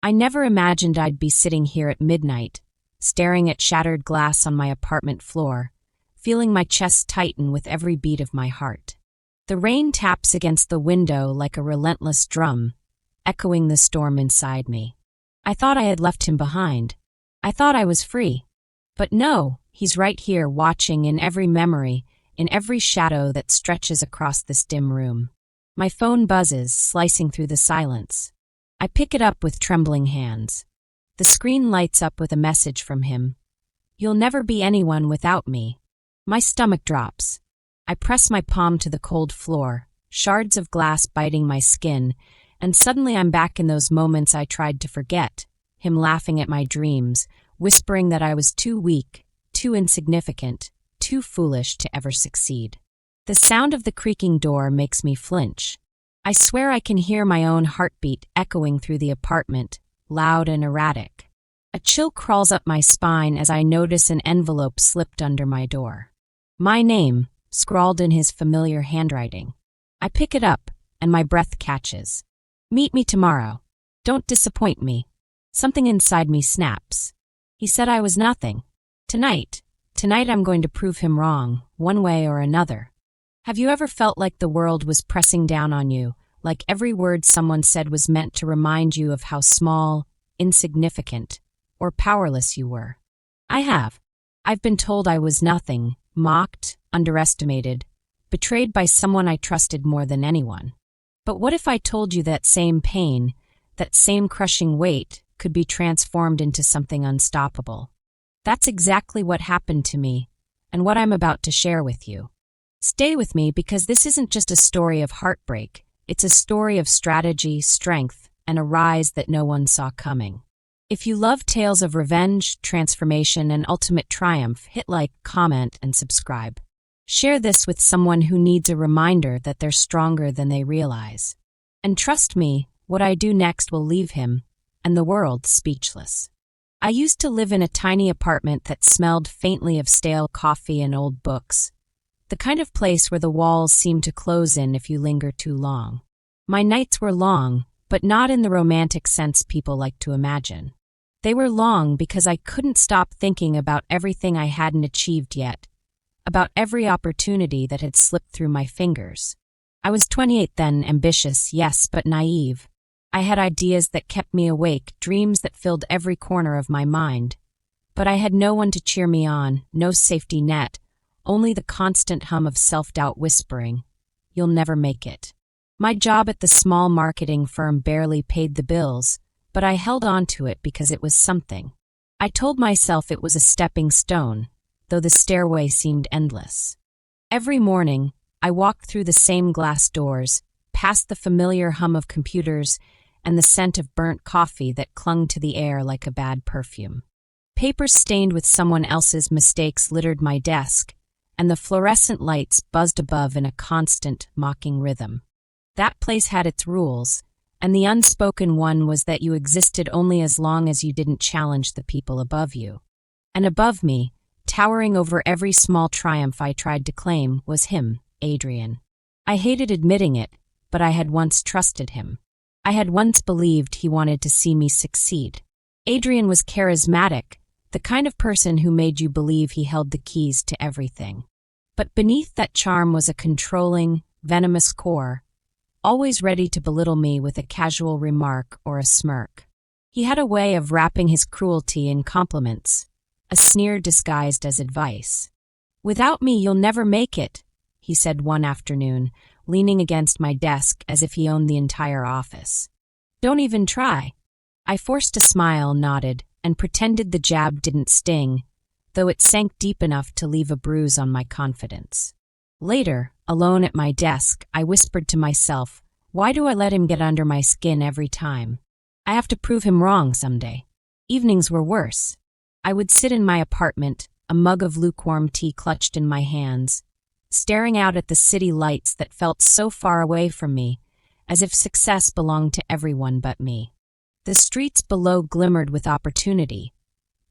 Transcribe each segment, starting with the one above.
I never imagined I'd be sitting here at midnight, staring at shattered glass on my apartment floor, feeling my chest tighten with every beat of my heart. The rain taps against the window like a relentless drum, echoing the storm inside me. I thought I had left him behind. I thought I was free. But no, he's right here watching in every memory, in every shadow that stretches across this dim room. My phone buzzes, slicing through the silence. I pick it up with trembling hands. The screen lights up with a message from him. "You'll never be anyone without me." My stomach drops. I press my palm to the cold floor, shards of glass biting my skin, and suddenly I'm back in those moments I tried to forget, him laughing at my dreams, whispering that I was too weak, too insignificant, too foolish to ever succeed. The sound of the creaking door makes me flinch. I swear I can hear my own heartbeat echoing through the apartment, loud and erratic. A chill crawls up my spine as I notice an envelope slipped under my door. My name, scrawled in his familiar handwriting. I pick it up, and my breath catches. "Meet me tomorrow. Don't disappoint me." Something inside me snaps. He said I was nothing. Tonight I'm going to prove him wrong, one way or another. Have you ever felt like the world was pressing down on you, like every word someone said was meant to remind you of how small, insignificant, or powerless you were? I have. I've been told I was nothing, mocked, underestimated, betrayed by someone I trusted more than anyone. But what if I told you that same pain, that same crushing weight, could be transformed into something unstoppable? That's exactly what happened to me, and what I'm about to share with you. Stay with me because this isn't just a story of heartbreak, it's a story of strategy, strength, and a rise that no one saw coming. If you love tales of revenge, transformation, and ultimate triumph, hit like, comment, and subscribe. Share this with someone who needs a reminder that they're stronger than they realize. And trust me, what I do next will leave him, and the world, speechless. I used to live in a tiny apartment that smelled faintly of stale coffee and old books, the kind of place where the walls seem to close in if you linger too long. My nights were long, but not in the romantic sense people like to imagine. They were long because I couldn't stop thinking about everything I hadn't achieved yet, about every opportunity that had slipped through my fingers. I was 28 then, ambitious, yes, but naive. I had ideas that kept me awake, dreams that filled every corner of my mind. But I had no one to cheer me on, no safety net, only the constant hum of self-doubt whispering, "You'll never make it." My job at the small marketing firm barely paid the bills, but I held on to it because it was something. I told myself it was a stepping stone, though the stairway seemed endless. Every morning, I walked through the same glass doors, past the familiar hum of computers and the scent of burnt coffee that clung to the air like a bad perfume. Papers stained with someone else's mistakes littered my desk, and the fluorescent lights buzzed above in a constant, mocking rhythm. That place had its rules, and the unspoken one was that you existed only as long as you didn't challenge the people above you. And above me, towering over every small triumph I tried to claim, was him, Adrian. I hated admitting it, but I had once trusted him. I had once believed he wanted to see me succeed. Adrian was charismatic, the kind of person who made you believe he held the keys to everything. But beneath that charm was a controlling, venomous core, always ready to belittle me with a casual remark or a smirk. He had a way of wrapping his cruelty in compliments, a sneer disguised as advice. "Without me, you'll never make it," he said one afternoon, leaning against my desk as if he owned the entire office. "Don't even try." I forced a smile, nodded, and pretended the jab didn't sting, though it sank deep enough to leave a bruise on my confidence. Later, alone at my desk, I whispered to myself, why do I let him get under my skin every time? I have to prove him wrong someday. Evenings were worse. I would sit in my apartment, a mug of lukewarm tea clutched in my hands, staring out at the city lights that felt so far away from me, as if success belonged to everyone but me. The streets below glimmered with opportunity.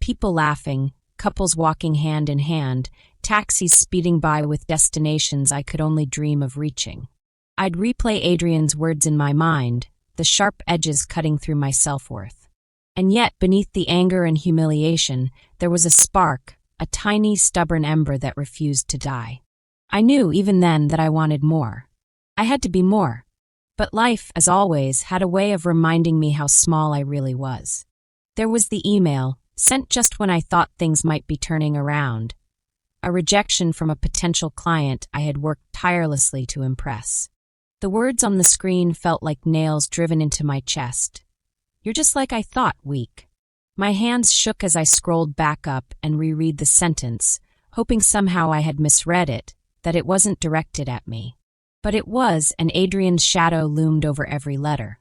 People laughing, couples walking hand in hand, taxis speeding by with destinations I could only dream of reaching. I'd replay Adrian's words in my mind, the sharp edges cutting through my self-worth. And yet, beneath the anger and humiliation, there was a spark, a tiny, stubborn ember that refused to die. I knew even then that I wanted more. I had to be more. But life, as always, had a way of reminding me how small I really was. There was the email, sent just when I thought things might be turning around. A rejection from a potential client I had worked tirelessly to impress. The words on the screen felt like nails driven into my chest. "You're just like I thought, weak." My hands shook as I scrolled back up and reread the sentence, hoping somehow I had misread it, that it wasn't directed at me. But it was, and Adrian's shadow loomed over every letter.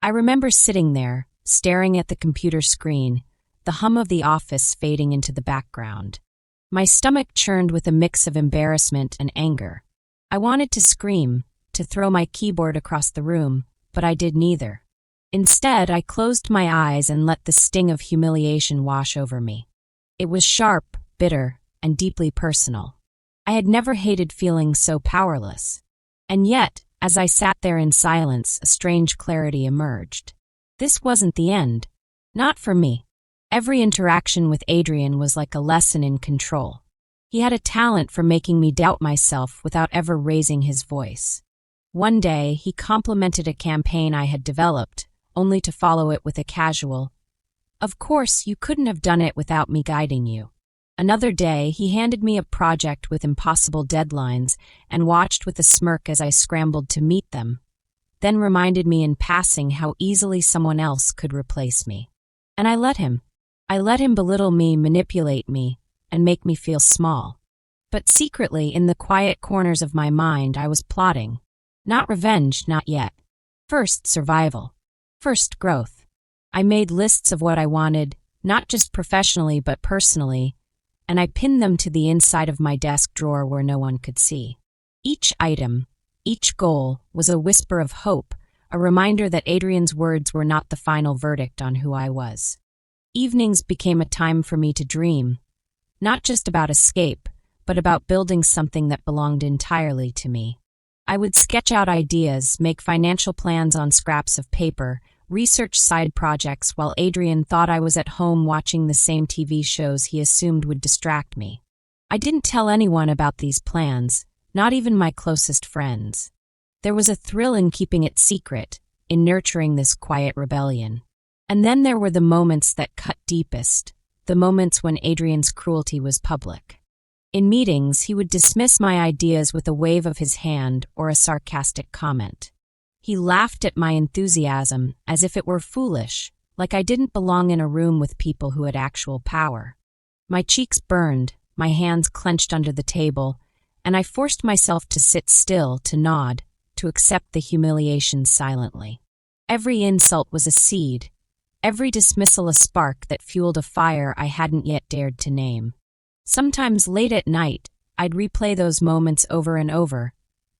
I remember sitting there, staring at the computer screen, the hum of the office fading into the background. My stomach churned with a mix of embarrassment and anger. I wanted to scream, to throw my keyboard across the room, but I did neither. Instead, I closed my eyes and let the sting of humiliation wash over me. It was sharp, bitter, and deeply personal. I had never hated feeling so powerless. And yet, as I sat there in silence, a strange clarity emerged. This wasn't the end. Not for me. Every interaction with Adrian was like a lesson in control. He had a talent for making me doubt myself without ever raising his voice. One day, he complimented a campaign I had developed, only to follow it with a casual, "Of course, you couldn't have done it without me guiding you." Another day, he handed me a project with impossible deadlines and watched with a smirk as I scrambled to meet them, then reminded me in passing how easily someone else could replace me. And I let him. I let him belittle me, manipulate me, and make me feel small. But secretly, in the quiet corners of my mind, I was plotting. Not revenge, not yet. First, survival. First, growth. I made lists of what I wanted, not just professionally but personally, and I pinned them to the inside of my desk drawer where no one could see. Each item, each goal, was a whisper of hope, a reminder that Adrian's words were not the final verdict on who I was. Evenings became a time for me to dream, not just about escape, but about building something that belonged entirely to me. I would sketch out ideas, make financial plans on scraps of paper, research side projects while Adrian thought I was at home watching the same TV shows he assumed would distract me. I didn't tell anyone about these plans, not even my closest friends. There was a thrill in keeping it secret, in nurturing this quiet rebellion. And then there were the moments that cut deepest, the moments when Adrian's cruelty was public. In meetings, he would dismiss my ideas with a wave of his hand or a sarcastic comment. He laughed at my enthusiasm as if it were foolish, like I didn't belong in a room with people who had actual power. My cheeks burned, my hands clenched under the table, and I forced myself to sit still, to nod, to accept the humiliation silently. Every insult was a seed, every dismissal a spark that fueled a fire I hadn't yet dared to name. Sometimes late at night, I'd replay those moments over and over,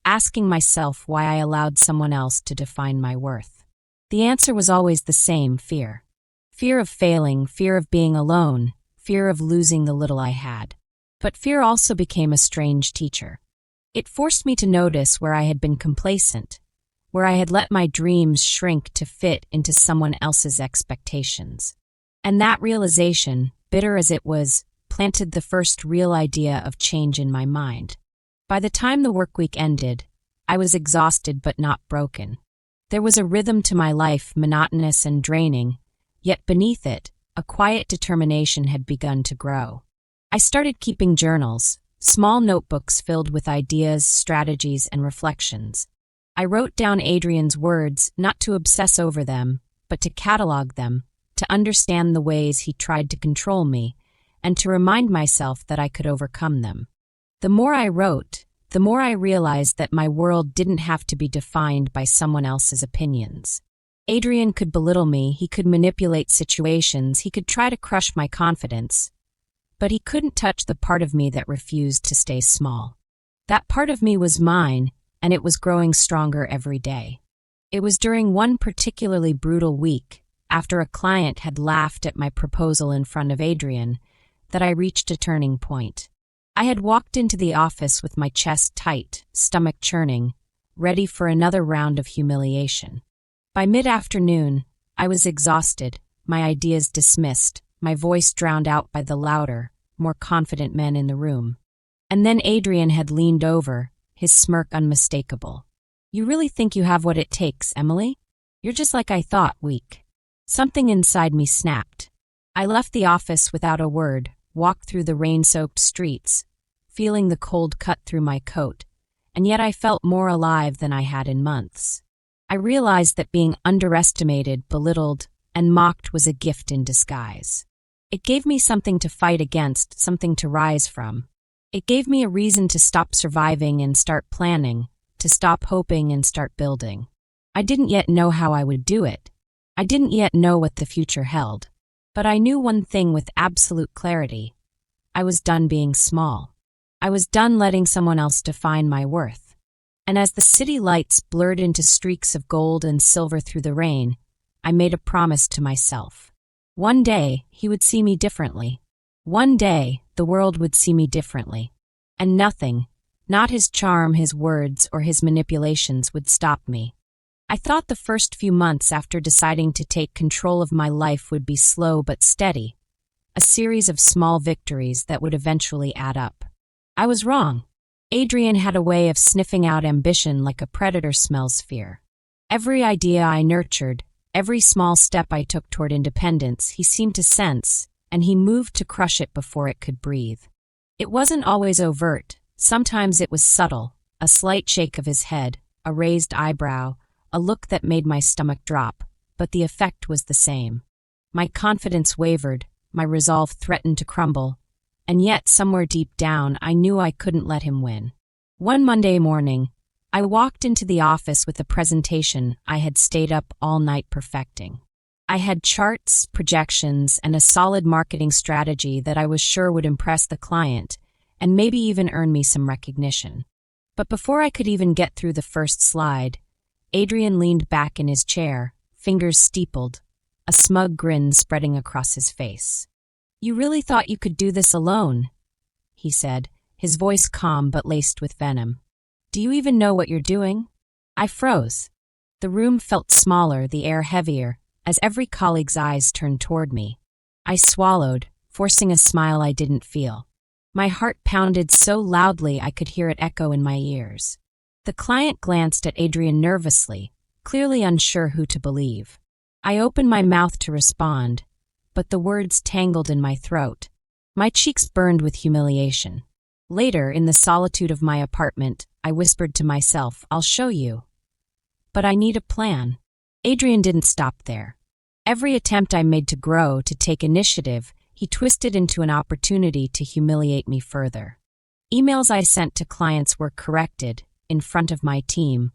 asking myself why I allowed someone else to define my worth. The answer was always the same: fear. Fear of failing, fear of being alone, fear of losing the little I had. But fear also became a strange teacher. It forced me to notice where I had been complacent, where I had let my dreams shrink to fit into someone else's expectations. And that realization, bitter as it was, planted the first real idea of change in my mind. By the time the workweek ended, I was exhausted but not broken. There was a rhythm to my life, monotonous and draining, yet beneath it, a quiet determination had begun to grow. I started keeping journals, small notebooks filled with ideas, strategies, and reflections. I wrote down Adrian's words, not to obsess over them, but to catalog them, to understand the ways he tried to control me, and to remind myself that I could overcome them. The more I wrote, the more I realized that my world didn't have to be defined by someone else's opinions. Adrian could belittle me, he could manipulate situations, he could try to crush my confidence, but he couldn't touch the part of me that refused to stay small. That part of me was mine, and it was growing stronger every day. It was during one particularly brutal week, after a client had laughed at my proposal in front of Adrian, that I reached a turning point. I had walked into the office with my chest tight, stomach churning, ready for another round of humiliation. By mid-afternoon, I was exhausted, my ideas dismissed, my voice drowned out by the louder, more confident men in the room. And then Adrian had leaned over, his smirk unmistakable. "You really think you have what it takes, Emily? You're just like I thought, weak." Something inside me snapped. I left the office without a word, walked through the rain-soaked streets, feeling the cold cut through my coat, and yet I felt more alive than I had in months. I realized that being underestimated, belittled, and mocked was a gift in disguise. It gave me something to fight against, something to rise from. It gave me a reason to stop surviving and start planning, to stop hoping and start building. I didn't yet know how I would do it. I didn't yet know what the future held. But I knew one thing with absolute clarity. I was done being small. I was done letting someone else define my worth. And as the city lights blurred into streaks of gold and silver through the rain, I made a promise to myself. One day, he would see me differently. One day, the world would see me differently. And nothing, not his charm, his words, or his manipulations, would stop me. I thought the first few months after deciding to take control of my life would be slow but steady, a series of small victories that would eventually add up. I was wrong. Adrian had a way of sniffing out ambition like a predator smells fear. Every idea I nurtured, every small step I took toward independence, he seemed to sense, and he moved to crush it before it could breathe. It wasn't always overt. Sometimes it was subtle, a slight shake of his head, a raised eyebrow, a look that made my stomach drop, but the effect was the same. My confidence wavered, my resolve threatened to crumble, and yet somewhere deep down I knew I couldn't let him win. One Monday morning, I walked into the office with a presentation I had stayed up all night perfecting. I had charts, projections, and a solid marketing strategy that I was sure would impress the client and maybe even earn me some recognition. But before I could even get through the first slide, Adrian leaned back in his chair, fingers steepled, a smug grin spreading across his face. "You really thought you could do this alone?" he said, his voice calm but laced with venom. "Do you even know what you're doing?" I froze. The room felt smaller, the air heavier, as every colleague's eyes turned toward me. I swallowed, forcing a smile I didn't feel. My heart pounded so loudly I could hear it echo in my ears. The client glanced at Adrian nervously, clearly unsure who to believe. I opened my mouth to respond, but the words tangled in my throat. My cheeks burned with humiliation. Later, in the solitude of my apartment, I whispered to myself, "I'll show you. But I need a plan." Adrian didn't stop there. Every attempt I made to grow, to take initiative, he twisted into an opportunity to humiliate me further. Emails I sent to clients were corrected, in front of my team,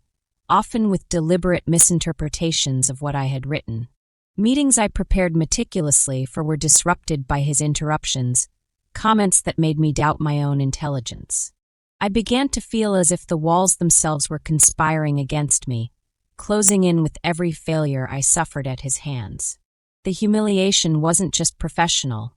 often with deliberate misinterpretations of what I had written. Meetings I prepared meticulously for were disrupted by his interruptions, comments that made me doubt my own intelligence. I began to feel as if the walls themselves were conspiring against me, closing in with every failure I suffered at his hands. The humiliation wasn't just professional,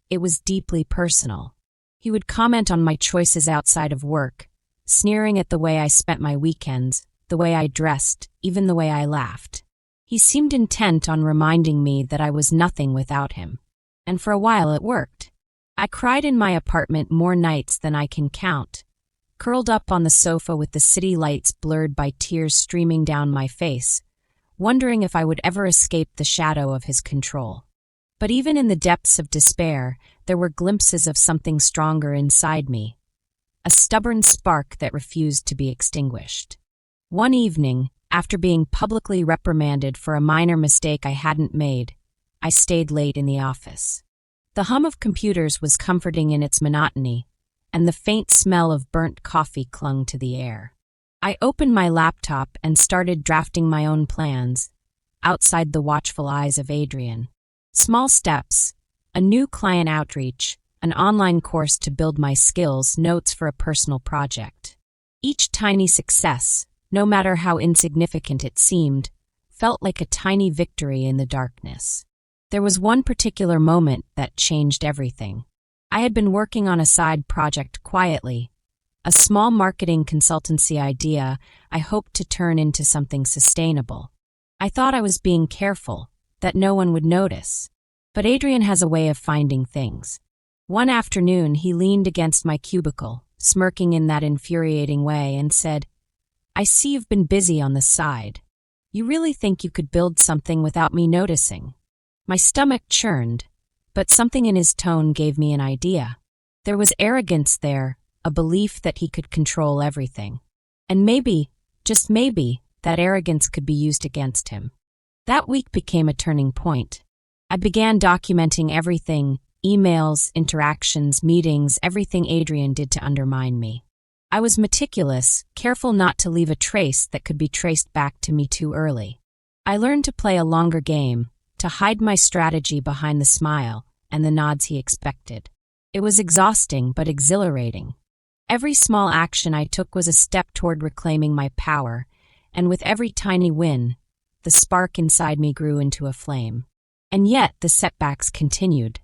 it was deeply personal. He would comment on my choices outside of work, sneering at the way I spent my weekends, the way I dressed, even the way I laughed. He seemed intent on reminding me that I was nothing without him. And for a while it worked. I cried in my apartment more nights than I can count, curled up on the sofa with the city lights blurred by tears streaming down my face, wondering if I would ever escape the shadow of his control. But even in the depths of despair, there were glimpses of something stronger inside me, a stubborn spark that refused to be extinguished. One evening, after being publicly reprimanded for a minor mistake I hadn't made, I stayed late in the office. The hum of computers was comforting in its monotony, and the faint smell of burnt coffee clung to the air. I opened my laptop and started drafting my own plans, outside the watchful eyes of Adrian. Small steps, a new client outreach, an online course to build my skills, notes for a personal project. Each tiny success, no matter how insignificant it seemed, felt like a tiny victory in the darkness. There was one particular moment that changed everything. I had been working on a side project quietly, a small marketing consultancy idea I hoped to turn into something sustainable. I thought I was being careful, that no one would notice. But Adrian has a way of finding things. One afternoon, he leaned against my cubicle, smirking in that infuriating way, and said, "I see you've been busy on the side. You really think you could build something without me noticing?" My stomach churned, but something in his tone gave me an idea. There was arrogance there, a belief that he could control everything. And maybe, just maybe, that arrogance could be used against him. That week became a turning point. I began documenting everything, emails, interactions, meetings, everything Adrian did to undermine me. I was meticulous, careful not to leave a trace that could be traced back to me too early. I learned to play a longer game, to hide my strategy behind the smile and the nods he expected. It was exhausting but exhilarating. Every small action I took was a step toward reclaiming my power, and with every tiny win, the spark inside me grew into a flame. And yet the setbacks continued.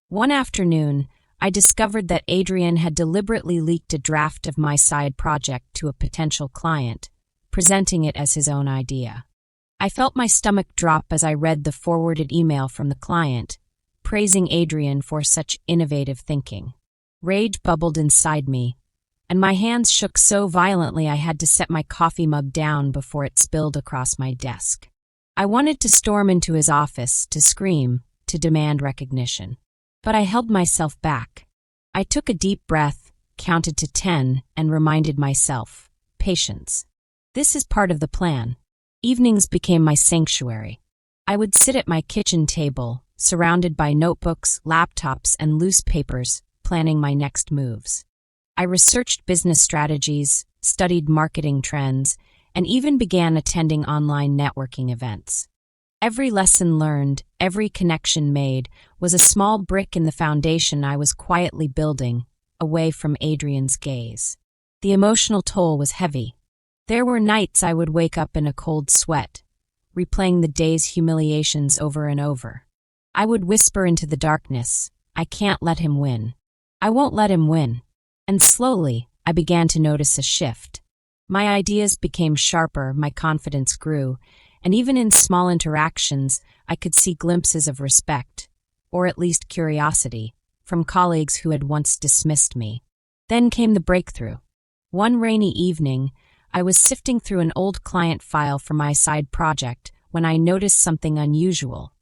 One afternoon, I discovered that Adrian had deliberately leaked a draft of my side project to a potential client, presenting it as his own idea. I felt my stomach drop as I read the forwarded email from the client, praising Adrian for such innovative thinking. Rage bubbled inside me, and my hands shook so violently I had to set my coffee mug down before it spilled across my desk. I wanted to storm into his office, to scream, to demand recognition. But I held myself back. I took a deep breath, counted to 10, and reminded myself, patience. This is part of the plan. Evenings became my sanctuary. I would sit at my kitchen table, surrounded by notebooks, laptops, and loose papers, planning my next moves. I researched business strategies, studied marketing trends, and even began attending online networking events. Every lesson learned, every connection made, was a small brick in the foundation I was quietly building, away from Adrian's gaze. The emotional toll was heavy. There were nights I would wake up in a cold sweat, replaying the day's humiliations over and over. I would whisper into the darkness, "I can't let him win. I won't let him win." And slowly, I began to notice a shift. My ideas became sharper, my confidence grew, and even in small interactions, I could see glimpses of respect, or at least curiosity, from colleagues who had once dismissed me. Then came the breakthrough. One rainy evening, I was sifting through an old client file for my side project when I noticed something unusual,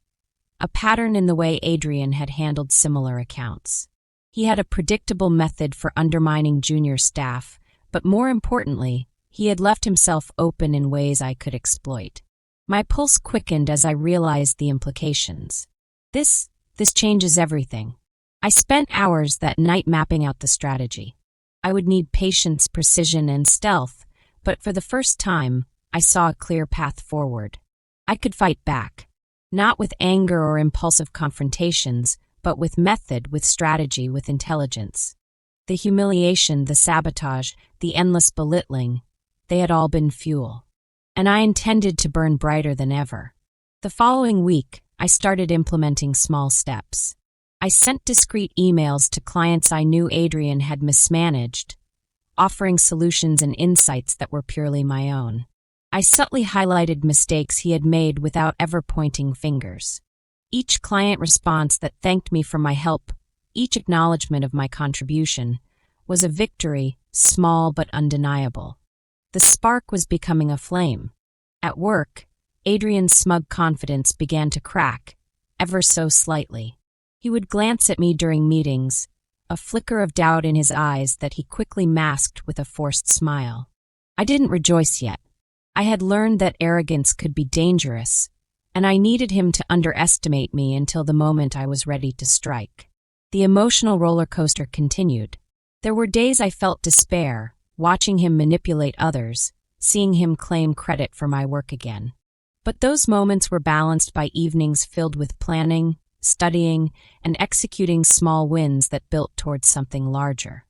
a pattern in the way Adrian had handled similar accounts. He had a predictable method for undermining junior staff, but more importantly, he had left himself open in ways I could exploit. My pulse quickened as I realized the implications. This changes everything. I spent hours that night mapping out the strategy. I would need patience, precision, and stealth, but for the first time, I saw a clear path forward. I could fight back, not with anger or impulsive confrontations, but with method, with strategy, with intelligence. The humiliation, the sabotage, the endless belittling, they had all been fuel. And I intended to burn brighter than ever. The following week, I started implementing small steps. I sent discreet emails to clients I knew Adrian had mismanaged, offering solutions and insights that were purely my own. I subtly highlighted mistakes he had made without ever pointing fingers. Each client response that thanked me for my help, each acknowledgement of my contribution, was a victory, small but undeniable. The spark was becoming a flame. At work, Adrian's smug confidence began to crack, ever so slightly. He would glance at me during meetings, a flicker of doubt in his eyes that he quickly masked with a forced smile. I didn't rejoice yet. I had learned that arrogance could be dangerous, and I needed him to underestimate me until the moment I was ready to strike. The emotional roller coaster continued. There were days I felt despair, watching him manipulate others, seeing him claim credit for my work again. But those moments were balanced by evenings filled with planning, studying, and executing small wins that built towards something larger.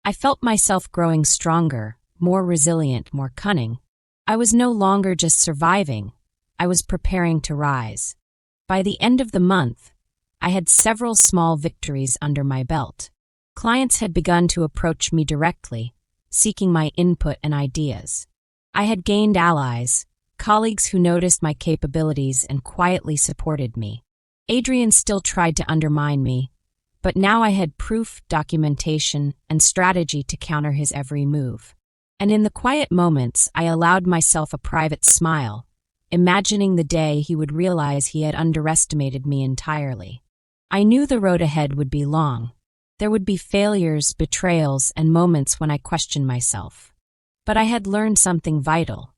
I felt myself growing stronger, more resilient, more cunning. I was no longer just surviving. I was preparing to rise. By the end of the month, I had several small victories under my belt. Clients had begun to approach me directly, seeking my input and ideas. I had gained allies, colleagues who noticed my capabilities and quietly supported me. Adrian still tried to undermine me, but now I had proof, documentation, and strategy to counter his every move. And in the quiet moments, I allowed myself a private smile, imagining the day he would realize he had underestimated me entirely. I knew the road ahead would be long. There would be failures, betrayals, and moments when I questioned myself. But I had learned something vital.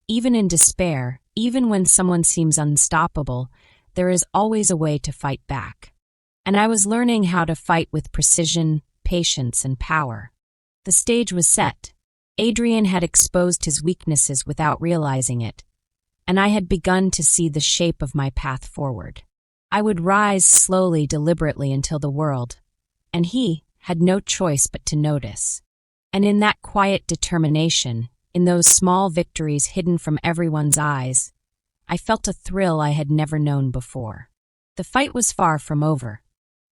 Even in despair, even when someone seems unstoppable, there is always a way to fight back. And I was learning how to fight with precision, patience, and power. The stage was set. Adrian had exposed his weaknesses without realizing it, and I had begun to see the shape of my path forward. I would rise slowly, deliberately until the world, and he had no choice but to notice. And in that quiet determination, in those small victories hidden from everyone's eyes, I felt a thrill I had never known before. The fight was far from over,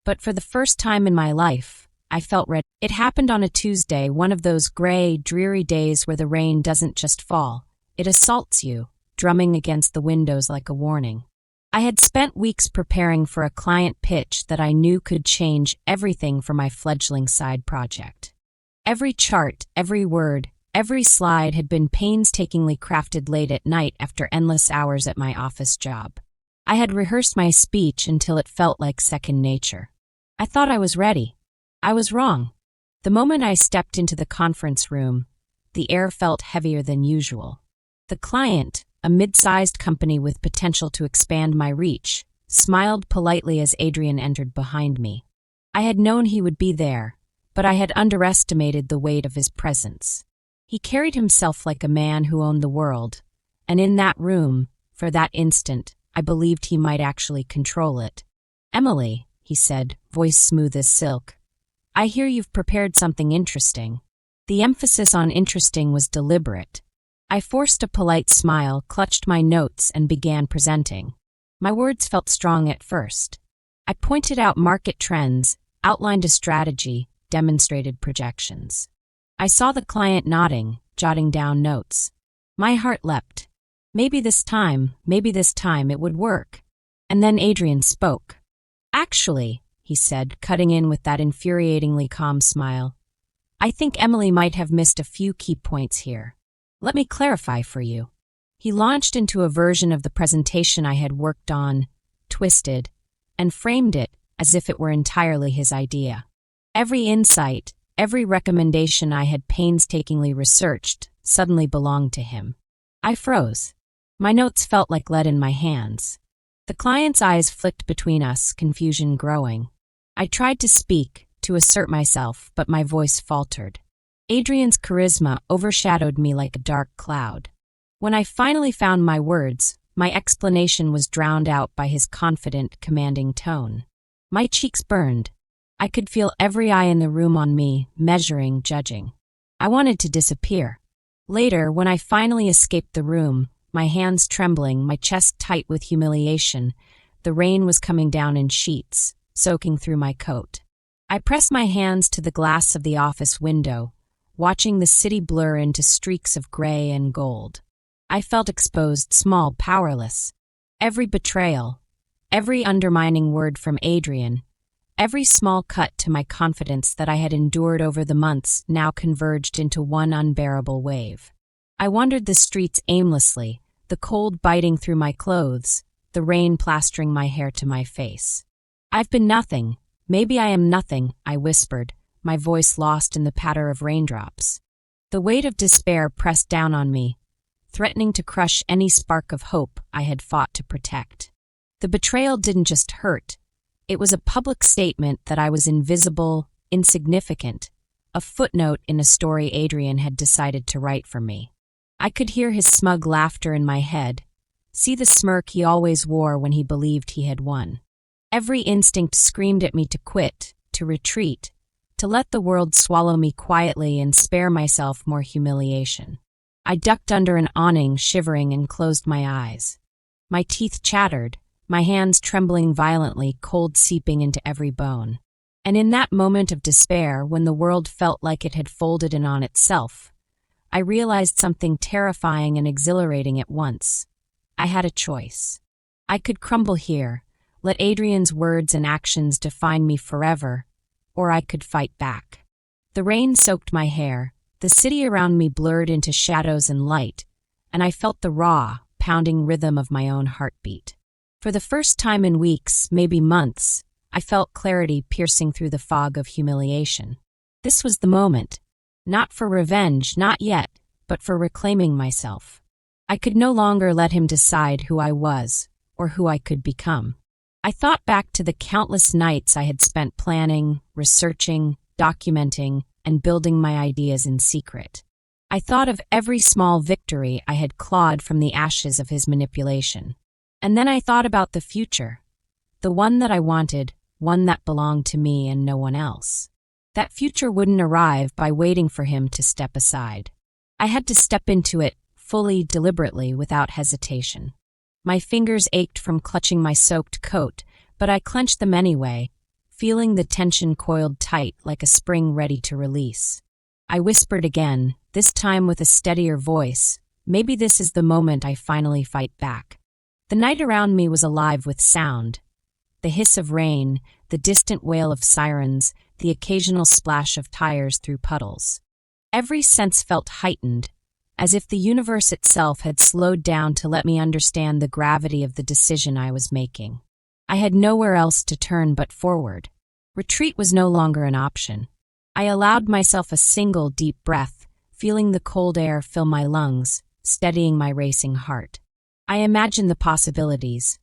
but for the first time in my life, I felt ready. It happened on a Tuesday, one of those gray, dreary days where the rain doesn't just fall, it assaults you, drumming against the windows like a warning. I had spent weeks preparing for a client pitch that I knew could change everything for my fledgling side project. Every chart, every word, every slide had been painstakingly crafted late at night after endless hours at my office job. I had rehearsed my speech until it felt like second nature. I thought I was ready. I was wrong. The moment I stepped into the conference room, the air felt heavier than usual. The client, a mid-sized company with potential to expand my reach, smiled politely as Adrian entered behind me. I had known he would be there, but I had underestimated the weight of his presence. He carried himself like a man who owned the world, and in that room, for that instant, I believed he might actually control it. "Emily," he said, voice smooth as silk, "I hear you've prepared something interesting." The emphasis on interesting was deliberate. I forced a polite smile, clutched my notes, and began presenting. My words felt strong at first. I pointed out market trends, outlined a strategy, demonstrated projections. I saw the client nodding, jotting down notes. My heart leapt. Maybe this time it would work. And then Adrian spoke. "Actually," he said, cutting in with that infuriatingly calm smile, "I think Emily might have missed a few key points here. Let me clarify for you." He launched into a version of the presentation I had worked on, twisted, and framed it as if it were entirely his idea. Every insight, every recommendation I had painstakingly researched suddenly belonged to him. I froze. My notes felt like lead in my hands. The client's eyes flicked between us, confusion growing. I tried to speak, to assert myself, but my voice faltered. Adrian's charisma overshadowed me like a dark cloud. When I finally found my words, my explanation was drowned out by his confident, commanding tone. My cheeks burned. I could feel every eye in the room on me, measuring, judging. I wanted to disappear. Later, when I finally escaped the room, my hands trembling, my chest tight with humiliation, the rain was coming down in sheets, soaking through my coat. I pressed my hands to the glass of the office window, watching the city blur into streaks of gray and gold. I felt exposed, small, powerless. Every betrayal, every undermining word from Adrian, every small cut to my confidence that I had endured over the months now converged into one unbearable wave. I wandered the streets aimlessly, the cold biting through my clothes, the rain plastering my hair to my face. "I've been nothing. Maybe I am nothing," I whispered, my voice lost in the patter of raindrops. The weight of despair pressed down on me, threatening to crush any spark of hope I had fought to protect. The betrayal didn't just hurt. It was a public statement that I was invisible, insignificant, a footnote in a story Adrian had decided to write for me. I could hear his smug laughter in my head, see the smirk he always wore when he believed he had won. Every instinct screamed at me to quit, to retreat, to let the world swallow me quietly and spare myself more humiliation. I ducked under an awning, shivering, and closed my eyes. My teeth chattered, my hands trembling violently, cold seeping into every bone. And in that moment of despair, when the world felt like it had folded in on itself, I realized something terrifying and exhilarating at once. I had a choice. I could crumble here, let Adrian's words and actions define me forever, or I could fight back. The rain soaked my hair, the city around me blurred into shadows and light, and I felt the raw, pounding rhythm of my own heartbeat. For the first time in weeks, maybe months, I felt clarity piercing through the fog of humiliation. This was the moment. Not for revenge, not yet, but for reclaiming myself. I could no longer let him decide who I was, or who I could become. I thought back to the countless nights I had spent planning, researching, documenting, and building my ideas in secret. I thought of every small victory I had clawed from the ashes of his manipulation. And then I thought about the future, the one that I wanted, one that belonged to me and no one else. That future wouldn't arrive by waiting for him to step aside. I had to step into it fully, deliberately, without hesitation. My fingers ached from clutching my soaked coat, but I clenched them anyway, feeling the tension coiled tight like a spring ready to release. I whispered again, this time with a steadier voice, maybe this is the moment I finally fight back. The night around me was alive with sound. The hiss of rain, the distant wail of sirens, the occasional splash of tires through puddles. Every sense felt heightened, as if the universe itself had slowed down to let me understand the gravity of the decision I was making. I had nowhere else to turn but forward. Retreat was no longer an option. I allowed myself a single deep breath, feeling the cold air fill my lungs, steadying my racing heart. I imagined the possibilities,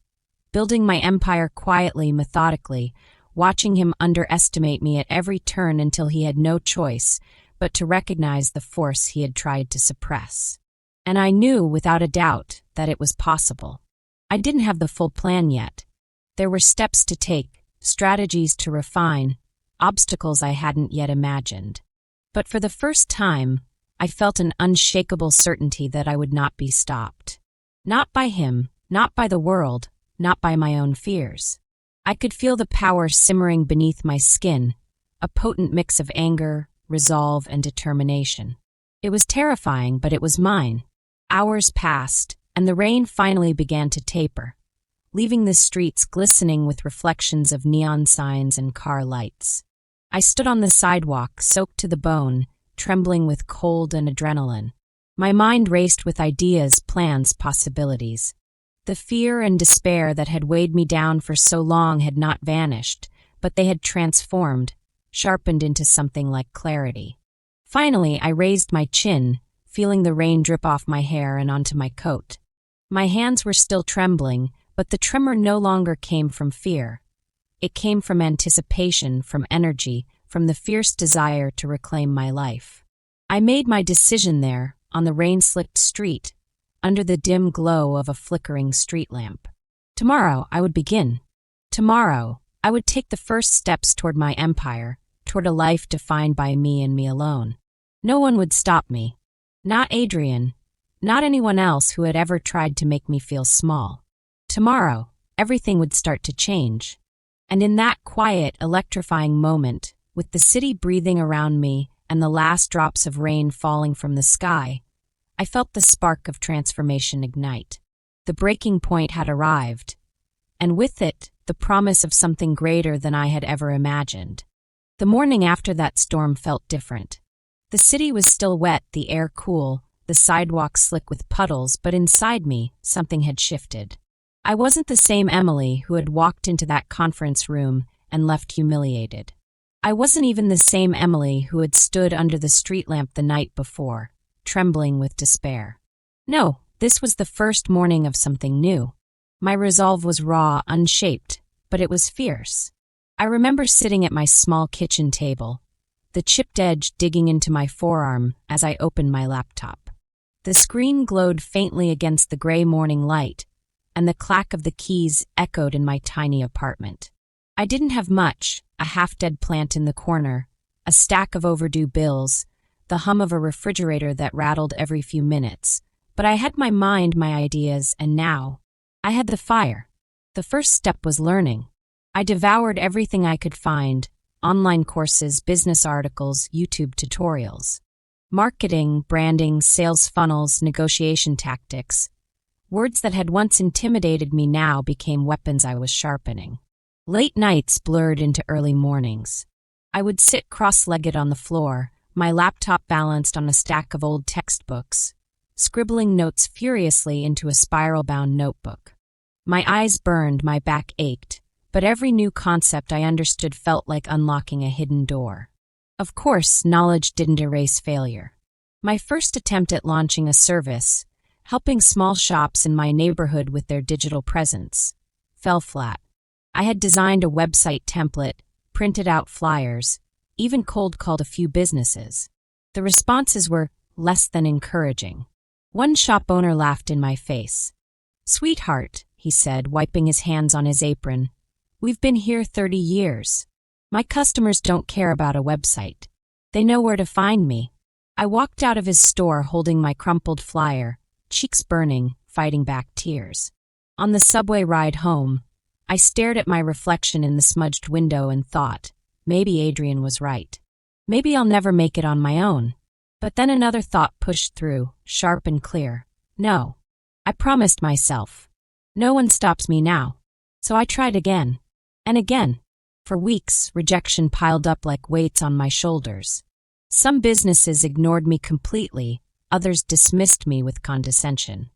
building my empire quietly, methodically, watching him underestimate me at every turn until he had no choice but to recognize the force he had tried to suppress. And I knew, without a doubt, that it was possible. I didn't have the full plan yet. There were steps to take, strategies to refine, obstacles I hadn't yet imagined. But for the first time, I felt an unshakable certainty that I would not be stopped. Not by him, not by the world, not by my own fears. I could feel the power simmering beneath my skin, a potent mix of anger, resolve, and determination. It was terrifying, but it was mine. Hours passed, and the rain finally began to taper, leaving the streets glistening with reflections of neon signs and car lights. I stood on the sidewalk, soaked to the bone, trembling with cold and adrenaline. My mind raced with ideas, plans, possibilities. The fear and despair that had weighed me down for so long had not vanished, but they had transformed, sharpened into something like clarity. Finally, I raised my chin, feeling the rain drip off my hair and onto my coat. My hands were still trembling, but the tremor no longer came from fear. It came from anticipation, from energy, from the fierce desire to reclaim my life. I made my decision there, on the rain-slicked street, under the dim glow of a flickering street lamp. Tomorrow, I would begin. Tomorrow, I would take the first steps toward my empire, toward a life defined by me and me alone. No one would stop me. Not Adrian. Not anyone else who had ever tried to make me feel small. Tomorrow, everything would start to change. And in that quiet, electrifying moment, with the city breathing around me and the last drops of rain falling from the sky, I felt the spark of transformation ignite. The breaking point had arrived, and with it, the promise of something greater than I had ever imagined. The morning after that storm felt different. The city was still wet, the air cool, the sidewalks slick with puddles, but inside me, something had shifted. I wasn't the same Emily who had walked into that conference room and left humiliated. I wasn't even the same Emily who had stood under the street lamp the night before, trembling with despair. No, this was the first morning of something new. My resolve was raw, unshaped, but it was fierce. I remember sitting at my small kitchen table, the chipped edge digging into my forearm as I opened my laptop. The screen glowed faintly against the gray morning light, and the clack of the keys echoed in my tiny apartment. I didn't have much, a half-dead plant in the corner, a stack of overdue bills, the hum of a refrigerator that rattled every few minutes. But I had my mind, my ideas, and now I had the fire. The first step was learning. I devoured everything I could find, online courses, business articles, YouTube tutorials. Marketing, branding, sales funnels, negotiation tactics. Words that had once intimidated me now became weapons I was sharpening. Late nights blurred into early mornings. I would sit cross-legged on the floor, my laptop balanced on a stack of old textbooks, scribbling notes furiously into a spiral-bound notebook. My eyes burned, my back ached, but every new concept I understood felt like unlocking a hidden door. Of course, knowledge didn't erase failure. My first attempt at launching a service, helping small shops in my neighborhood with their digital presence, fell flat. I had designed a website template, printed out flyers, even cold called a few businesses. The responses were less than encouraging. One shop owner laughed in my face. "Sweetheart," he said, wiping his hands on his apron, "we've been here 30 years. My customers don't care about a website. They know where to find me." I walked out of his store holding my crumpled flyer, cheeks burning, fighting back tears. On the subway ride home, I stared at my reflection in the smudged window and thought, maybe Adrian was right. Maybe I'll never make it on my own. But then another thought pushed through, sharp and clear. No. I promised myself. No one stops me now. So I tried again. And again. For weeks, rejection piled up like weights on my shoulders. Some businesses ignored me completely, others dismissed me with condescension.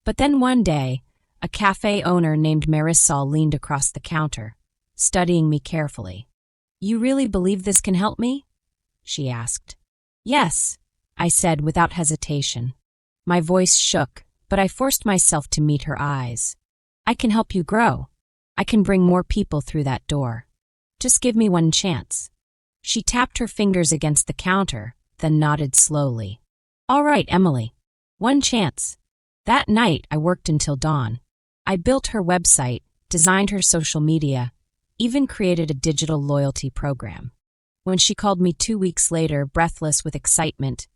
But then one day, a cafe owner named Marisol leaned across the counter, studying me carefully. "You really believe this can help me?" she asked. "Yes," I said without hesitation. My voice shook, but I forced myself to meet her eyes. "I can help you grow. I can bring more people through that door. Just give me one chance." She tapped her fingers against the counter, then nodded slowly. "All right, Emily. One chance." That night, I worked until dawn. I built her website, designed her social media, even created a digital loyalty program. When she called me 2 weeks later, breathless with excitement,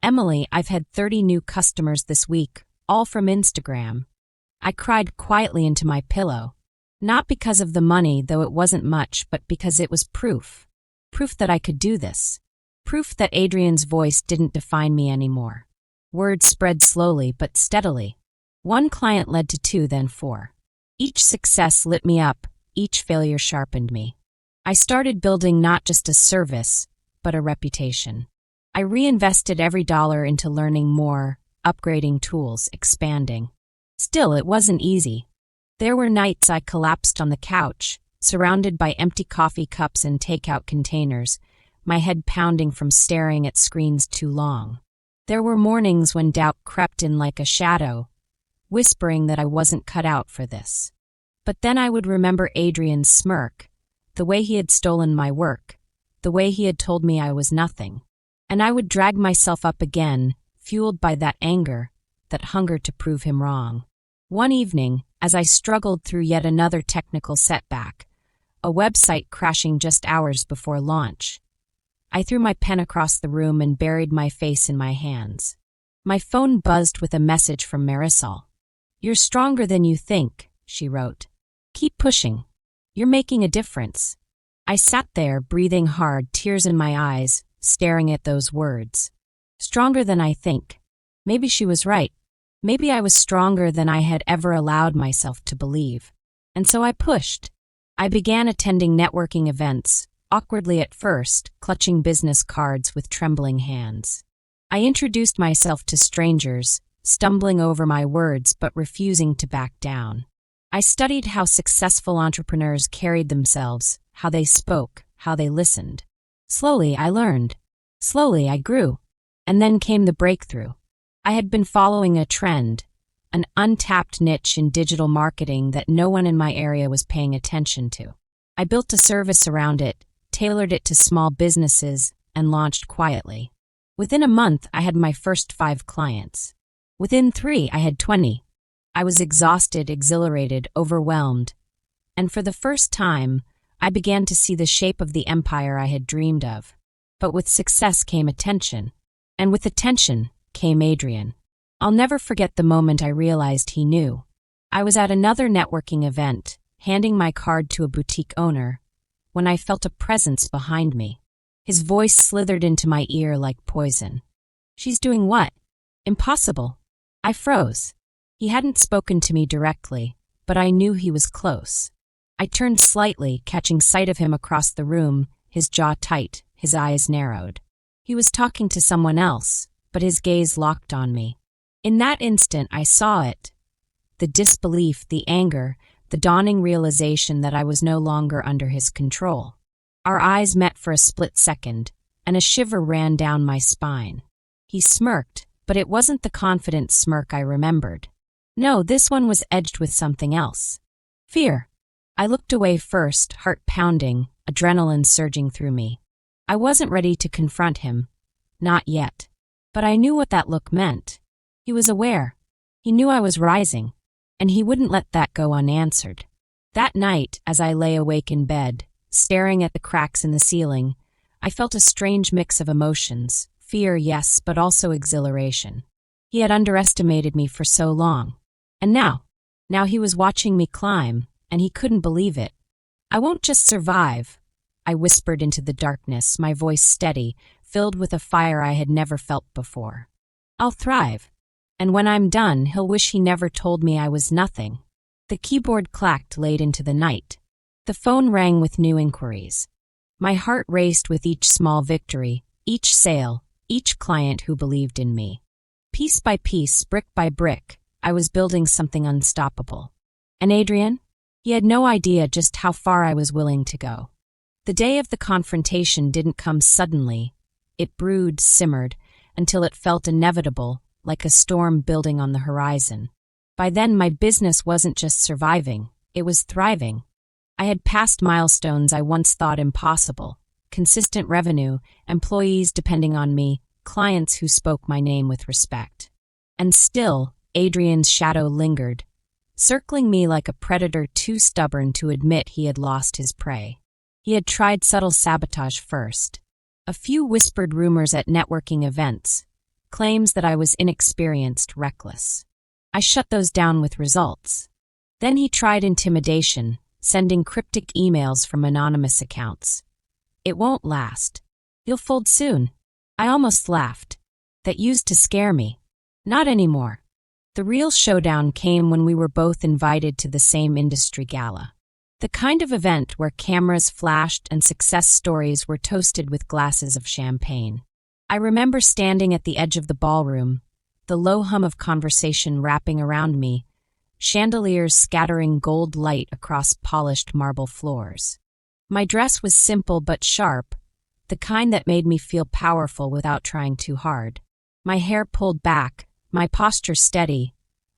"Emily, I've had 30 new customers this week, all from Instagram." I cried quietly into my pillow. Not because of the money, though it wasn't much, but because it was proof. Proof that I could do this. Proof that Adrian's voice didn't define me anymore. Word spread slowly but steadily. One client led to 2, then 4. Each success lit me up, each failure sharpened me. I started building not just a service, but a reputation. I reinvested every dollar into learning more, upgrading tools, expanding. Still, it wasn't easy. There were nights I collapsed on the couch, surrounded by empty coffee cups and takeout containers, my head pounding from staring at screens too long. There were mornings when doubt crept in like a shadow, whispering that I wasn't cut out for this. But then I would remember Adrian's smirk, the way he had stolen my work, the way he had told me I was nothing. And I would drag myself up again, fueled by that anger, that hunger to prove him wrong. One evening, as I struggled through yet another technical setback, a website crashing just hours before launch, I threw my pen across the room and buried my face in my hands. My phone buzzed with a message from Marisol. "You're stronger than you think," she wrote. "Keep pushing. You're making a difference." I sat there, breathing hard, tears in my eyes, staring at those words. Stronger than I think. Maybe she was right. Maybe I was stronger than I had ever allowed myself to believe. And so I pushed. I began attending networking events, awkwardly at first, clutching business cards with trembling hands. I introduced myself to strangers, stumbling over my words but refusing to back down. I studied how successful entrepreneurs carried themselves, how they spoke, how they listened. Slowly, I learned. Slowly, I grew. And then came the breakthrough. I had been following a trend, an untapped niche in digital marketing that no one in my area was paying attention to. I built a service around it, tailored it to small businesses, and launched quietly. Within a month, I had my first 5 clients. Within 3, I had 20. I was exhausted, exhilarated, overwhelmed. And for the first time, I began to see the shape of the empire I had dreamed of. But with success came attention. And with attention came Adrian. I'll never forget the moment I realized he knew. I was at another networking event, handing my card to a boutique owner, when I felt a presence behind me. His voice slithered into my ear like poison. She's doing what? Impossible. I froze. He hadn't spoken to me directly, but I knew he was close. I turned slightly, catching sight of him across the room, his jaw tight, his eyes narrowed. He was talking to someone else, but his gaze locked on me. In that instant, I saw it. The disbelief, the anger, the dawning realization that I was no longer under his control. Our eyes met for a split second, and a shiver ran down my spine. He smirked, but it wasn't the confident smirk I remembered. No, this one was edged with something else. Fear. I looked away first, heart pounding, adrenaline surging through me. I wasn't ready to confront him. Not yet. But I knew what that look meant. He was aware. He knew I was rising, and he wouldn't let that go unanswered. That night, as I lay awake in bed, staring at the cracks in the ceiling, I felt a strange mix of emotions. Fear, yes, but also exhilaration. He had underestimated me for so long. And now he was watching me climb, and he couldn't believe it. I won't just survive, I whispered into the darkness, my voice steady, filled with a fire I had never felt before. I'll thrive. And when I'm done, he'll wish he never told me I was nothing. The keyboard clacked late into the night. The phone rang with new inquiries. My heart raced with each small victory, each sale, each client who believed in me. Piece by piece, brick by brick, I was building something unstoppable. And Adrian? He had no idea just how far I was willing to go. The day of the confrontation didn't come suddenly. It brewed, simmered, until it felt inevitable, like a storm building on the horizon. By then, my business wasn't just surviving, it was thriving. I had passed milestones I once thought impossible. Consistent revenue, employees depending on me, clients who spoke my name with respect. And still, Adrian's shadow lingered, circling me like a predator too stubborn to admit he had lost his prey. He had tried subtle sabotage first. A few whispered rumors at networking events, claims that I was inexperienced, reckless. I shut those down with results. Then he tried intimidation, sending cryptic emails from anonymous accounts. It won't last. You'll fold soon. I almost laughed. That used to scare me. Not anymore. The real showdown came when we were both invited to the same industry gala. The kind of event where cameras flashed and success stories were toasted with glasses of champagne. I remember standing at the edge of the ballroom, the low hum of conversation wrapping around me, chandeliers scattering gold light across polished marble floors. My dress was simple but sharp, the kind that made me feel powerful without trying too hard. My hair pulled back, my posture steady.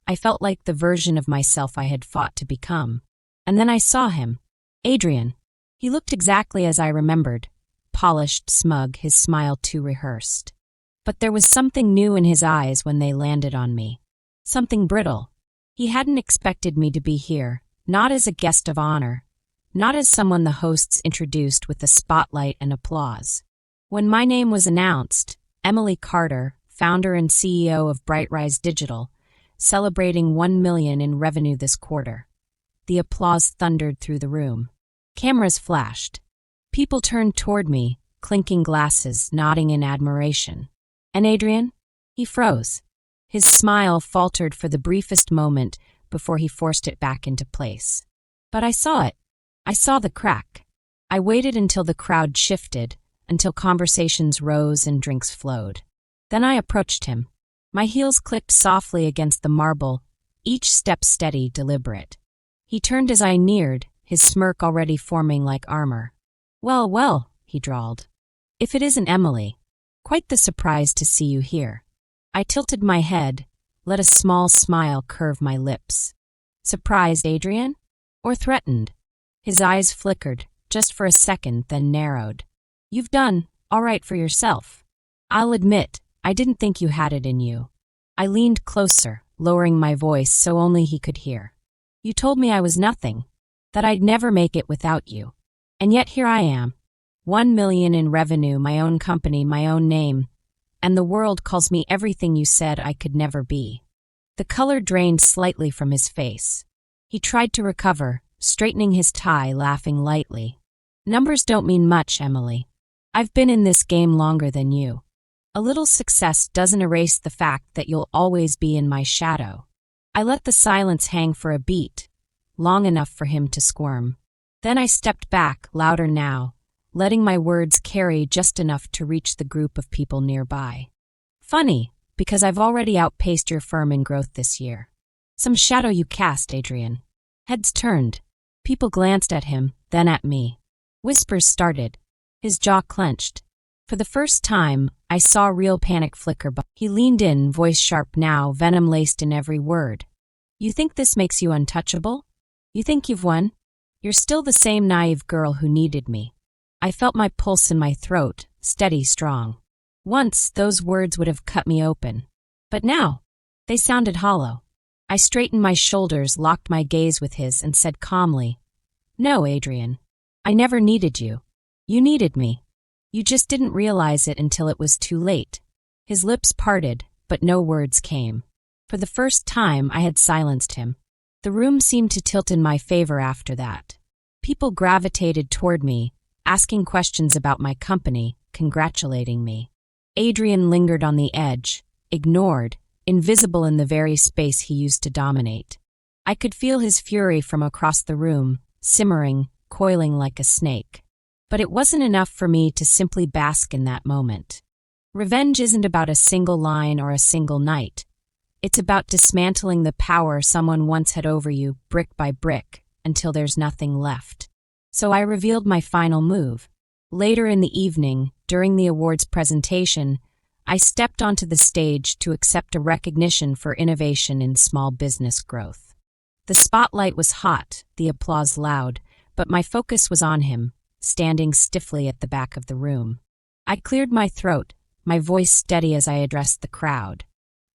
I felt like the version of myself I had fought to become. And then I saw him. Adrian. He looked exactly as I remembered. Polished, smug, his smile too rehearsed. But there was something new in his eyes when they landed on me. Something brittle. He hadn't expected me to be here, not as a guest of honor, not as someone the hosts introduced with the spotlight and applause. When my name was announced, Emily Carter, founder and CEO of Brightrise Digital, celebrating $1 million in revenue this quarter. The applause thundered through the room. Cameras flashed. People turned toward me, clinking glasses, nodding in admiration. And Adrian? He froze. His smile faltered for the briefest moment before he forced it back into place. But I saw it. I saw the crack. I waited until the crowd shifted, until conversations rose and drinks flowed. Then I approached him. My heels clicked softly against the marble, each step steady, deliberate. He turned as I neared, his smirk already forming like armor. Well, well, he drawled. If it isn't Emily. Quite the surprise to see you here. I tilted my head, let a small smile curve my lips. Surprised, Adrian? Or threatened? His eyes flickered, just for a second, then narrowed. You've done all right for yourself. I'll admit, I didn't think you had it in you. I leaned closer, lowering my voice so only he could hear. You told me I was nothing, that I'd never make it without you. And yet here I am. $1 million in revenue, my own company, my own name. And the world calls me everything you said I could never be. The color drained slightly from his face. He tried to recover, straightening his tie, laughing lightly. Numbers don't mean much, Emily. I've been in this game longer than you. A little success doesn't erase the fact that you'll always be in my shadow. I let the silence hang for a beat, long enough for him to squirm. Then I stepped back, louder now, letting my words carry just enough to reach the group of people nearby. Funny, because I've already outpaced your firm in growth this year. Some shadow you cast, Adrian. Heads turned. People glanced at him, then at me. Whispers started. His jaw clenched. For the first time, I saw real panic flicker, but he leaned in, voice sharp now, venom laced in every word. You think this makes you untouchable? You think you've won? You're still the same naive girl who needed me. I felt my pulse in my throat, steady, strong. Once, those words would have cut me open. But now, they sounded hollow. I straightened my shoulders, locked my gaze with his, and said calmly, No, Adrian. I never needed you. You needed me. You just didn't realize it until it was too late. His lips parted, but no words came. For the first time, I had silenced him. The room seemed to tilt in my favor after that. People gravitated toward me, asking questions about my company, congratulating me. Adrian lingered on the edge, ignored, invisible in the very space he used to dominate. I could feel his fury from across the room, simmering, coiling like a snake. But it wasn't enough for me to simply bask in that moment. Revenge isn't about a single line or a single night. It's about dismantling the power someone once had over you, brick by brick, until there's nothing left. So I revealed my final move. Later in the evening, during the awards presentation, I stepped onto the stage to accept a recognition for innovation in small business growth. The spotlight was hot, the applause loud, but my focus was on him, standing stiffly at the back of the room. I cleared my throat, my voice steady as I addressed the crowd.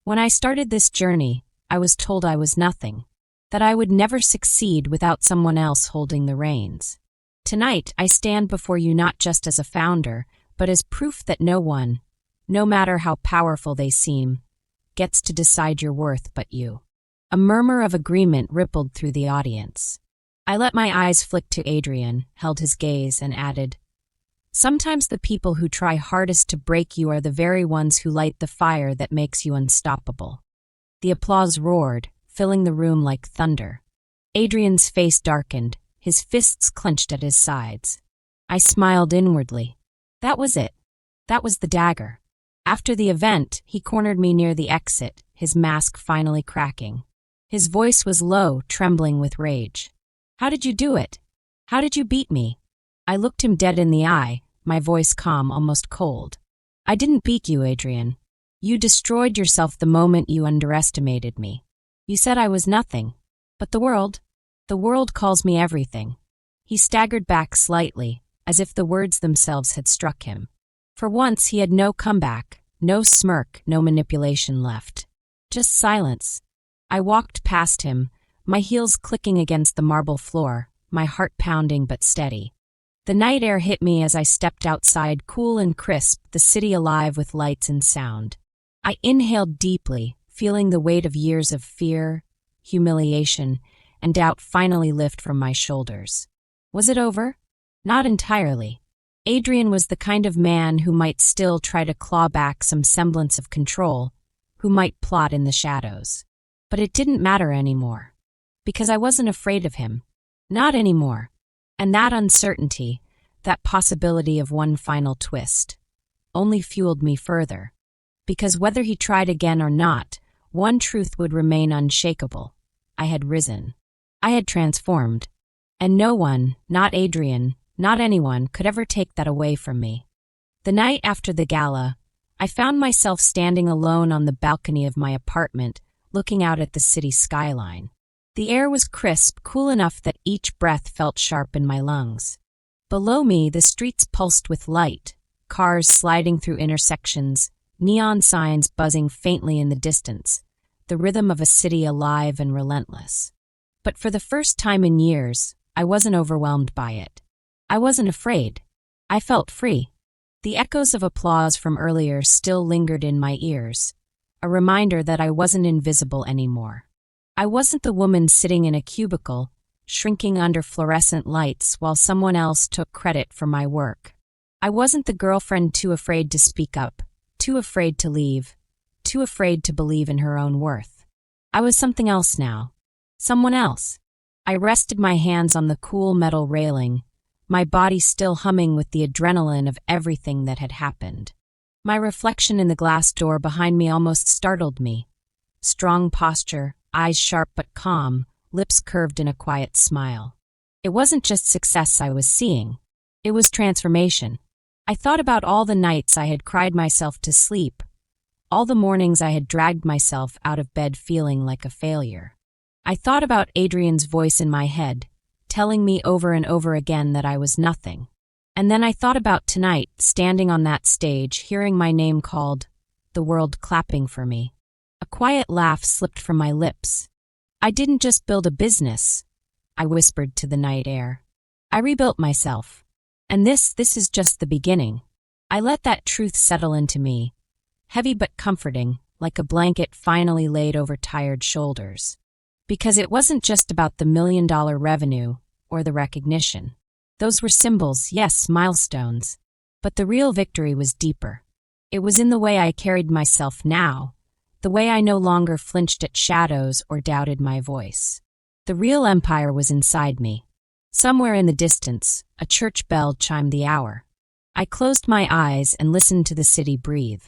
When I started this journey, I was told I was nothing, that I would never succeed without someone else holding the reins. Tonight, I stand before you not just as a founder, but as proof that no one, no matter how powerful they seem, gets to decide your worth but you. A murmur of agreement rippled through the audience. I let my eyes flick to Adrian, held his gaze, and added, Sometimes the people who try hardest to break you are the very ones who light the fire that makes you unstoppable. The applause roared, filling the room like thunder. Adrian's face darkened, his fists clenched at his sides. I smiled inwardly. That was it. That was the dagger. After the event, he cornered me near the exit, his mask finally cracking. His voice was low, trembling with rage. How did you do it? How did you beat me? I looked him dead in the eye, my voice calm, almost cold. I didn't beat you, Adrian. You destroyed yourself the moment you underestimated me. You said I was nothing. But the world calls me everything. He staggered back slightly, as if the words themselves had struck him. For once he had no comeback, no smirk, no manipulation left. Just silence. I walked past him, my heels clicking against the marble floor, my heart pounding but steady. The night air hit me as I stepped outside, cool and crisp, the city alive with lights and sound. I inhaled deeply, feeling the weight of years of fear, humiliation, and doubt finally lift from my shoulders. Was it over? Not entirely. Adrian was the kind of man who might still try to claw back some semblance of control, who might plot in the shadows. But it didn't matter anymore. Because I wasn't afraid of him. Not anymore. And that uncertainty, that possibility of one final twist, only fueled me further. Because whether he tried again or not, one truth would remain unshakable. I had risen. I had transformed. And no one, not Adrian, not anyone, could ever take that away from me. The night after the gala, I found myself standing alone on the balcony of my apartment, looking out at the city skyline. The air was crisp, cool enough that each breath felt sharp in my lungs. Below me, the streets pulsed with light, cars sliding through intersections, neon signs buzzing faintly in the distance, the rhythm of a city alive and relentless. But for the first time in years, I wasn't overwhelmed by it. I wasn't afraid. I felt free. The echoes of applause from earlier still lingered in my ears, a reminder that I wasn't invisible anymore. I wasn't the woman sitting in a cubicle, shrinking under fluorescent lights while someone else took credit for my work. I wasn't the girlfriend too afraid to speak up, too afraid to leave, too afraid to believe in her own worth. I was something else now. Someone else. I rested my hands on the cool metal railing, my body still humming with the adrenaline of everything that had happened. My reflection in the glass door behind me almost startled me. Strong posture, eyes sharp but calm, lips curved in a quiet smile. It wasn't just success I was seeing. It was transformation. I thought about all the nights I had cried myself to sleep, all the mornings I had dragged myself out of bed feeling like a failure. I thought about Adrian's voice in my head, telling me over and over again that I was nothing. And then I thought about tonight, standing on that stage, hearing my name called, the world clapping for me. A quiet laugh slipped from my lips. I didn't just build a business, I whispered to the night air. I rebuilt myself. And this is just the beginning. I let that truth settle into me, heavy but comforting, like a blanket finally laid over tired shoulders. Because it wasn't just about the $1 million revenue or the recognition. Those were symbols, yes, milestones. But the real victory was deeper. It was in the way I carried myself now, the way I no longer flinched at shadows or doubted my voice. The real empire was inside me. Somewhere in the distance, a church bell chimed the hour. I closed my eyes and listened to the city breathe.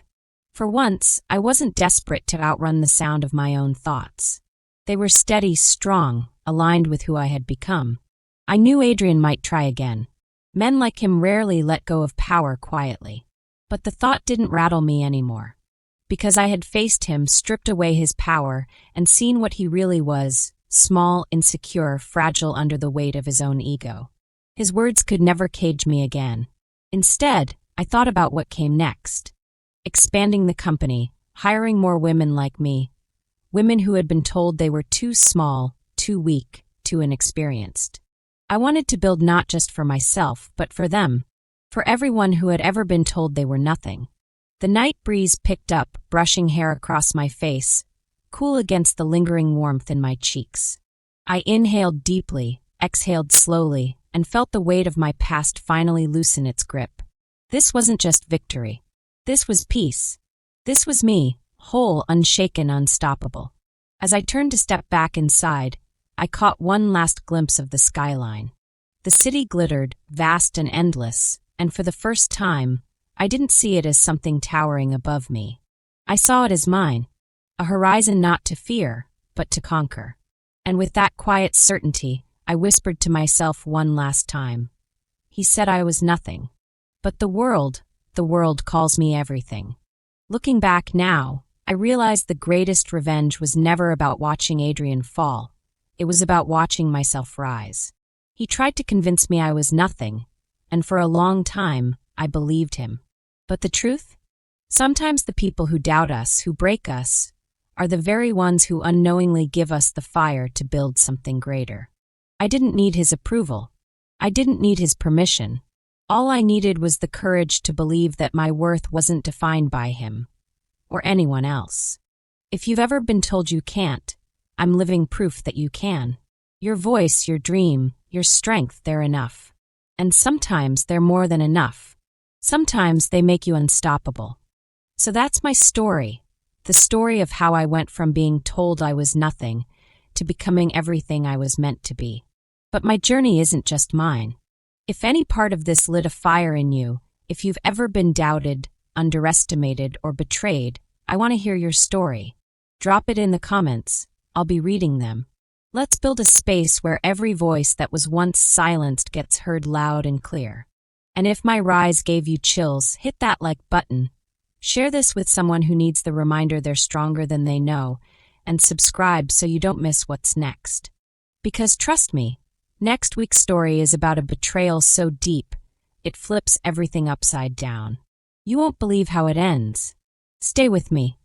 For once, I wasn't desperate to outrun the sound of my own thoughts. They were steady, strong, aligned with who I had become. I knew Adrian might try again. Men like him rarely let go of power quietly. But the thought didn't rattle me anymore. Because I had faced him, stripped away his power, and seen what he really was, small, insecure, fragile under the weight of his own ego. His words could never cage me again. Instead, I thought about what came next. Expanding the company, hiring more women like me, women who had been told they were too small, too weak, too inexperienced. I wanted to build not just for myself, but for them, for everyone who had ever been told they were nothing. The night breeze picked up, brushing hair across my face, cool against the lingering warmth in my cheeks. I inhaled deeply, exhaled slowly, and felt the weight of my past finally loosen its grip. This wasn't just victory. This was peace. This was me, whole, unshaken, unstoppable. As I turned to step back inside, I caught one last glimpse of the skyline. The city glittered, vast and endless, and for the first time, I didn't see it as something towering above me. I saw it as mine, a horizon not to fear, but to conquer. And with that quiet certainty, I whispered to myself one last time. He said I was nothing. But the world calls me everything. Looking back now, I realized the greatest revenge was never about watching Adrian fall. It was about watching myself rise. He tried to convince me I was nothing, and for a long time, I believed him. But the truth? Sometimes the people who doubt us, who break us, are the very ones who unknowingly give us the fire to build something greater. I didn't need his approval. I didn't need his permission. All I needed was the courage to believe that my worth wasn't defined by him, or anyone else. If you've ever been told you can't, I'm living proof that you can. Your voice, your dream, your strength, they're enough. And sometimes they're more than enough. Sometimes they make you unstoppable. So that's my story, the story of how I went from being told I was nothing to becoming everything I was meant to be. But my journey isn't just mine. If any part of this lit a fire in you, if you've ever been doubted, underestimated, or betrayed, I want to hear your story. Drop it in the comments. I'll be reading them. Let's build a space where every voice that was once silenced gets heard loud and clear. And if my rise gave you chills, hit that like button. Share this with someone who needs the reminder they're stronger than they know, and subscribe so you don't miss what's next. Because trust me, next week's story is about a betrayal so deep, it flips everything upside down. You won't believe how it ends. Stay with me.